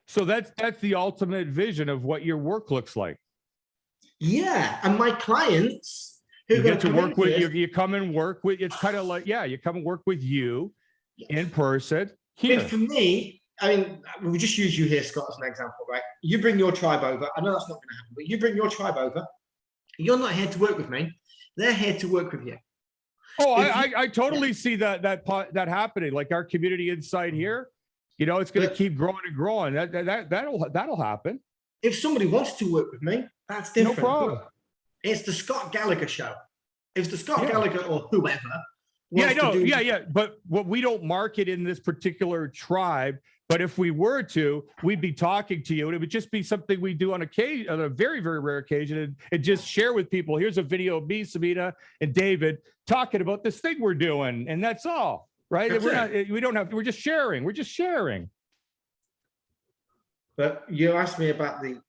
So that's the ultimate vision of what your work looks like. Yeah, and my clients who You are going get to to come work into with this, you come and work with, it's kind of like, yeah, you come and work with you in person I mean, here. for me, I mean, we'll just use you here, Scott, as an example, right? You bring your tribe over. I know that's not going to happen, but you bring your tribe over. You're not here to work with me. They're here to work with you. Oh, If you- I totally see that happening. Like our community inside here, it's going to keep growing and growing. That'll happen. If somebody wants to work with me, that's No different. problem. But it's the Scott Gallagher show. If the Scott Yeah. Gallagher or whoever Yeah, I wants know. to do, Yeah. But what we don't market in this particular tribe. But if we were to, we'd be talking to you, and it would just be something we do on occasion, on a very, very rare occasion, and just share with people. Here's a video of me, Sabina, and David talking about this thing we're doing, and that's all, right? That's We're just sharing. We're just sharing. But you asked me about the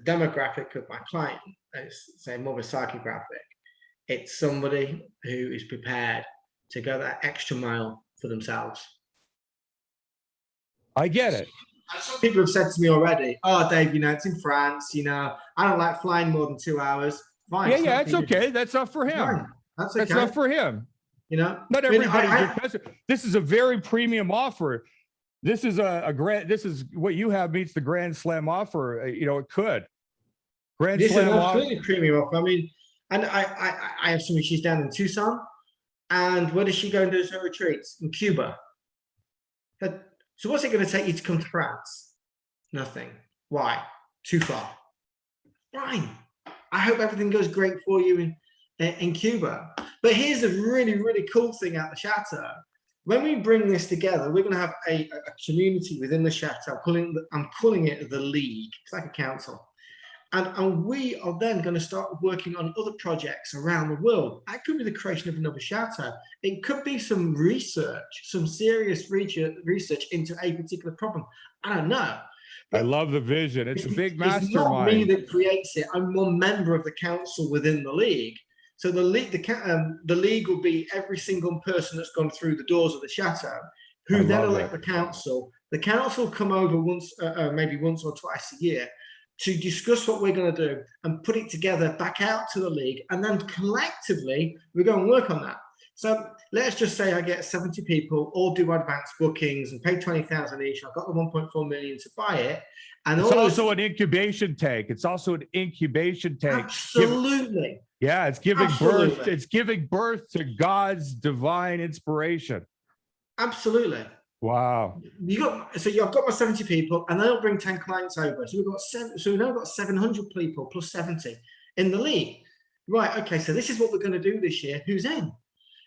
demographic of my client. It's say more of a psychographic. It's somebody who is prepared to go that extra mile for themselves. I get it. Some people have said to me already, "Oh, Dave, it's in France. I don't like flying more than 2 hours." Fine. Yeah, it's okay. That's not for him. Fine. That's okay. That's not for him. Not everybody. This is a very premium offer. This is a grand. This is what you have meets the Grand Slam offer. It could. Grand Slam is absolutely premium offer. I mean, and I have somebody. She's down in Tucson, and where does she go and do her retreats? In Cuba. So what's it going to take you to come to France? Nothing. Why? Too far. Fine. I hope everything goes great for you in Cuba. But here's a really, really cool thing at the Chateau. When we bring this together, we're going to have a community within the Chateau. I'm calling it the League. It's like a council. And we are then going to start working on other projects around the world. That could be the creation of another Chateau. It could be some research, some serious research into a particular problem. I don't know. I love the vision. It's a big mastermind. It's not me that creates it. I'm one member of the council within the League. So the League will be every single person that's gone through the doors of the Chateau, who then elect the council. The council come over maybe once or twice a year, to discuss what we're going to do and put it together back out to the League. And then collectively, we go and work on that. So let's just say I get 70 people, all do advanced bookings and pay 20,000 each. I've got the 1.4 million to buy it. And it's also an incubation tank. It's also an incubation tank. Absolutely. Yeah, it's giving birth. It's giving birth to God's divine inspiration. Absolutely. Wow. I've got my 70 people, and they'll bring 10 clients over. So we've now got 700 people plus 70 in the League. Right. Okay. So this is what we're going to do this year. Who's in?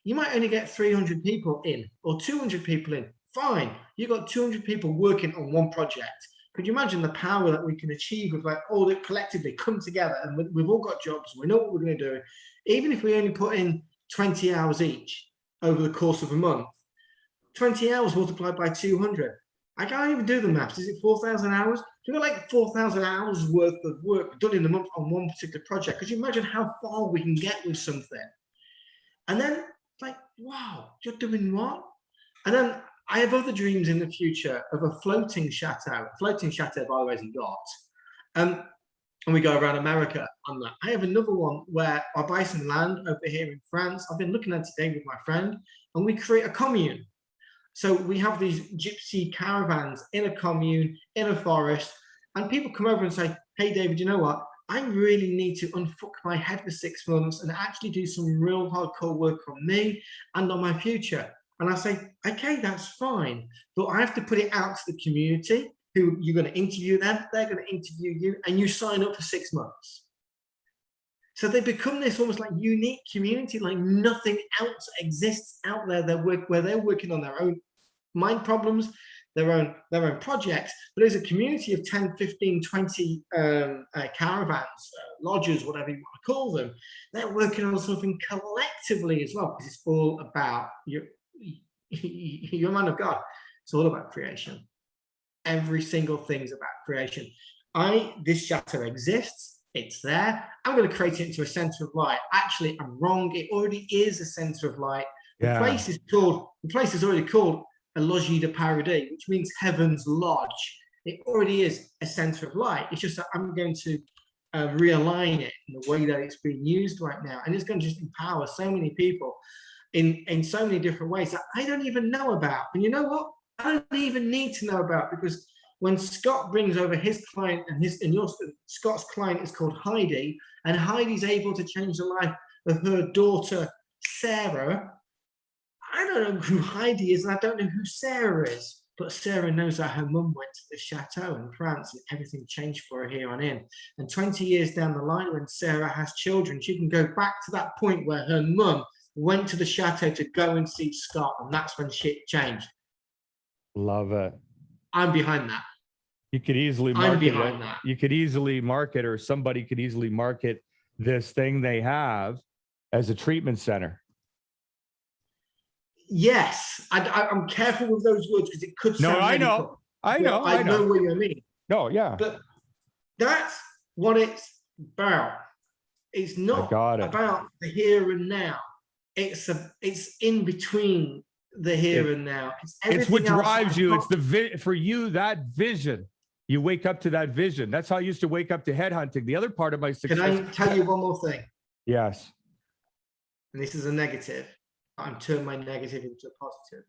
You might only get 300 people in or 200 people in. Fine. You've got 200 people working on one project. Could you imagine the power that we can achieve if all that collectively come together and we've all got jobs, we know what we're going to do. Even if we only put in 20 hours each over the course of a month, 20 hours multiplied by 200. I can't even do the maths. Is it 4,000 hours? You've got like 4,000 hours worth of work done in a month on one particular project. Could you imagine how far we can get with something? And then like, wow, you're doing what? And then I have other dreams in the future of a floating chateau. Floating chateau, by the way, is a yacht. And we go around America on that. I have another one where I buy some land over here in France. I've been looking at today with my friend, and we create a commune. So we have these gypsy caravans in a commune, in a forest, and people come over and say, "Hey, David, you know what? I really need to unfuck my head for 6 months and actually do some real hardcore work on me and on my future." And I say, "Okay, that's fine, but I have to put it out to the community. Who you're going to interview them, they're going to interview you, and you sign up for 6 months." So they become this almost like unique community, like nothing else exists out there. Where they're working on their own mind problems, their own projects, but there's a community of 10, 15, 20 caravans, lodges, whatever you want to call them. They're working on something collectively as well, because it's all about you're a man of God. It's all about creation. Every single thing's about creation. This chateau exists. It's there. I'm going to create it into a center of light. Actually, I'm wrong. It already is a center of light. The place is already called a Logis de Paradis, which means Heaven's Lodge. It already is a center of light. It's just that I'm going to realign it in the way that it's being used right now. And it's going to just empower so many people in so many different ways that I don't even know about. And you know what? I don't even need to know about, because when Scott brings over his client, and Scott's client is called Heidi, and Heidi's able to change the life of her daughter, Sarah. I don't know who Heidi is, and I don't know who Sarah is, but Sarah knows that her mum went to the chateau in France and everything changed for her here on in. And 20 years down the line, when Sarah has children, she can go back to that point where her mum went to the chateau to go and see Scott, and that's when shit changed. Love it. I'm behind that. You could easily I'm market behind it. that. You could easily market, or somebody could easily market this thing they have as a treatment center. Yes, I'm careful with those words because it could sound medical. I know. I know what you mean. No, yeah. But that's what it's about. It's not about the here and now. It's in between the here and now. It's what drives you. It's for you, that vision. You wake up to that vision. That's how I used to wake up to headhunting. The other part of my success. Can I tell you one more thing? Yes. And this is a negative. I'm turning my negative into a positive.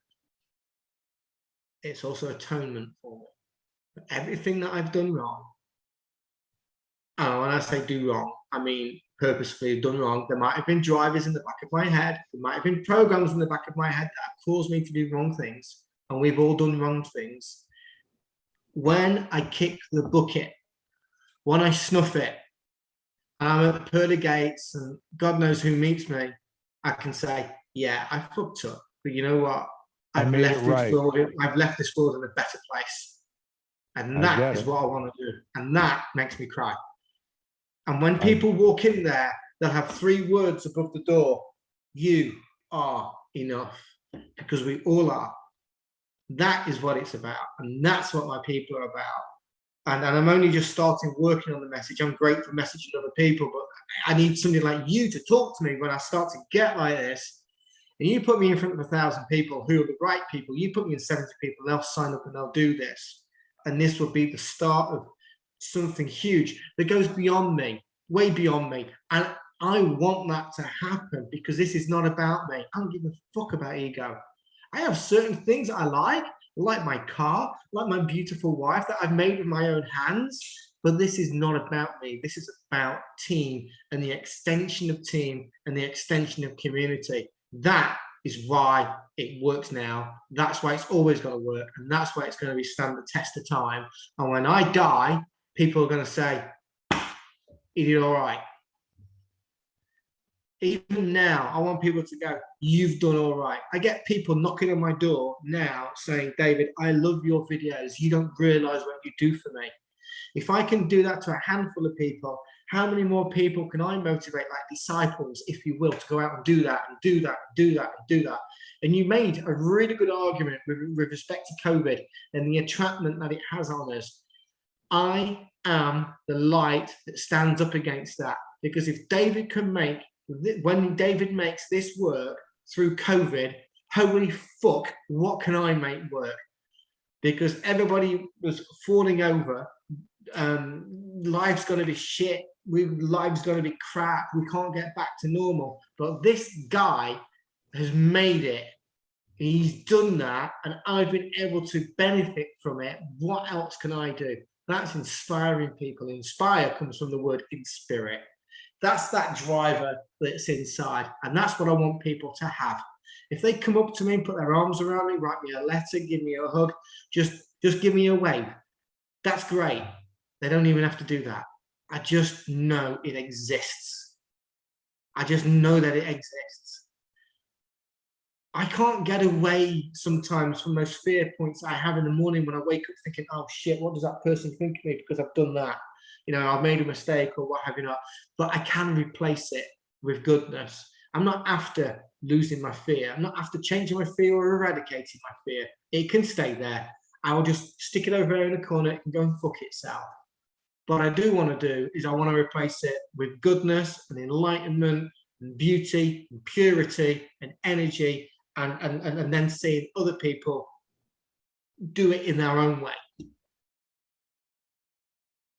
It's also atonement for me. For everything that I've done wrong. And when I say do wrong, I mean purposefully done wrong. There might have been drivers in the back of my head. There might have been programs in the back of my head that have caused me to do wrong things. And we've all done wrong things. When I kick the bucket, when I snuff it, and I'm at the pearly gates and God knows who meets me, I can say, yeah, I fucked up. But you know what? I've left this world in a better place. And that is what I want to do. And that makes me cry. And when people walk in there, they'll have 3 words above the door. You are enough. Because we all are. That is what it's about. And that's what my people are about. And I'm only just starting working on the message. I'm great for messaging other people, but I need somebody like you to talk to me when I start to get like this. And you put me in front of 1,000 people who are the right people. You put me in 70 people, they'll sign up and they'll do this. And this will be the start of something huge that goes beyond me, way beyond me. And I want that to happen because this is not about me. I don't give a fuck about ego. I have certain things I like my car, like my beautiful wife that I've made with my own hands. But this is not about me. This is about team and the extension of team and the extension of community. That is why it works now. That's why it's always going to work. And that's why it's going to stand the test of time. And when I die, people are going to say, he did all right. Even now, I want people to go, you've done all right. I get people knocking on my door now saying, David, I love your videos. You don't realize what you do for me. If I can do that to a handful of people, how many more people can I motivate, like disciples, if you will, to go out and do that and do that and do that and do that? And you made a really good argument with respect to COVID and the entrapment that it has on us. I am the light that stands up against that. Because if David can make, when David makes this work through COVID, holy fuck, what can I make work? Because everybody was falling over. Life's going to be shit. Life's going to be crap. We can't get back to normal. But this guy has made it. He's done that, and I've been able to benefit from it. What else can I do? That's inspiring people. Inspire comes from the word inspirit. That's that driver that's inside, and that's what I want people to have. If they come up to me and put their arms around me, write me a letter, give me a hug, just give me a wave. That's great. They don't even have to do that. I just know it exists. I just know that it exists. I can't get away sometimes from those fear points I have in the morning when I wake up thinking, oh shit, what does that person think of me because I've done that? You know, I've made a mistake or what have you not. But I can replace it with goodness. I'm not after losing my fear. I'm not after changing my fear or eradicating my fear. It can stay there. I will just stick it over there in the corner. It can go and fuck itself. What I do want to do is I want to replace it with goodness and enlightenment and beauty and purity and energy and then seeing other people do it in their own way.